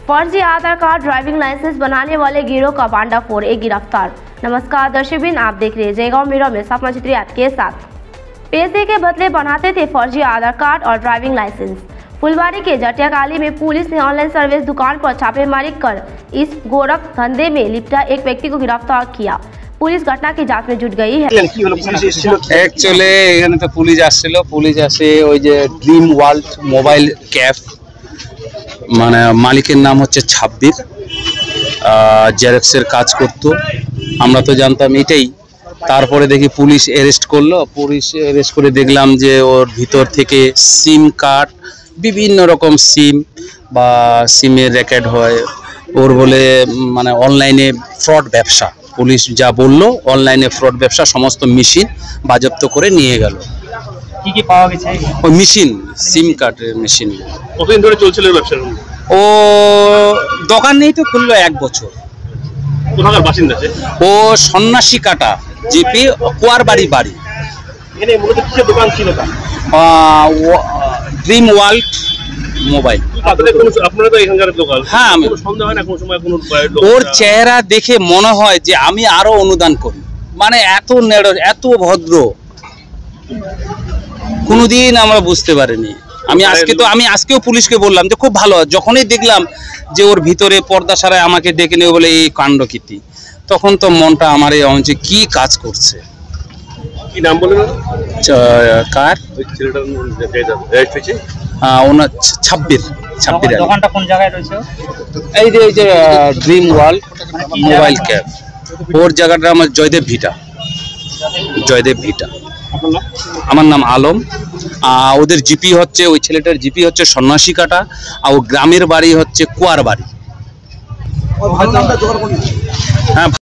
फर्जी आधार card driving licence बनाने वाले गिरोह का भांडाफोड़, एक गिरफ्तार। नमस्कार दर्शकबिन, आप देख रहे हैं जयगांव मिरर में सपना चित्री आपके साथ। पैसे के बदले बनाते थे फर्जी आधार कार्ड और ड्राइविंग लाइसेंस। फुलवारी के जटियाकाली में पुलिस ने ऑनलाइन सर्विस दुकान पर छापेमारी कर इस गोरख धंधे में लिप्टा एक व्यक्ति को गिरफ्तार किया। पुलिस घटना की जांच में जुट गई है। एक्चुअली এখানে তো পুলিশ আসছিল, পুলিশ আসে ওই যে ড্রিম ওয়ার্ল্ড মোবাইল ক্যাফ মানে মালিকের নাম হচ্ছে 26 জেরক্সের কাজ করত। আমরা তো জানতাম এটাই। তারপরে দেখি পুলিশ অ্যারেস্ট করলো। পুলিশ অ্যারেস্ট করে দেখলাম যে ওর ভিতর থেকে সিম কার্ড, বিভিন্ন রকম সিম বা সিমের রেকর্ড হয়। ওর বলে মানে অনলাইনে ফ্রড ব্যবসা। পুলিশ যা বললো অনলাইনে ফ্রড ব্যবসা, সমস্ত মেশিন বাজেয়াপ্ত করে নিয়ে গেল। কি কি পাওয়া গেছে? ওই মেশিন, সিম কার্ডের মেশিন। কতদিন ধরে চলছিল ব্যবসা? ও দোকান নেই তো, খুললো 1 বছর। কোথাকার বাসিন্দা? ও সন্ন্যাসী কাটা জিপি কুয়ার বাড়ি। এখানে মূলত কিসের দোকান ছিল? Dream world mobile. আপনারা তো এখানকার দোকান। হ্যাঁ, আমি সন্দেহ হয় না কোন সময় কোন ওর চেহারা দেখে মনে হয় যে আমি আরো অনুদান করি। মানে এত নেড়, এত ভদ্র কোনোদিন আমরা বুঝতে পারিনি। আমি আজকেও পুলিশকে বললাম যে খুব ভালো। যখনই দেখলাম যে ওর ভিতরে পর্দা সারায় আমাকে ডেকে নিয়ে বলে এই কাণ্ডকীর্তি, তখন তো মনটা আমার যে কি কাজ করছে। কি নাম বলেন? কার? ছেলেটার ওনার 26। দোকানটা কোন জায়গায় রয়েছে? এই যে ড্রিম ওয়ার্ল্ড মোবাইল ক্যাফ। ওর জায়গাটা আমার জয়দেব ভিটা। আমার নাম আলম। ওদের জিপি হচ্ছে, ওই ছেলেটার জিপি হচ্ছে সন্ন্যাসী কাটা, আর ও গ্রামের বাড়ি হচ্ছে কুয়ার বাড়ি। হ্যাঁ।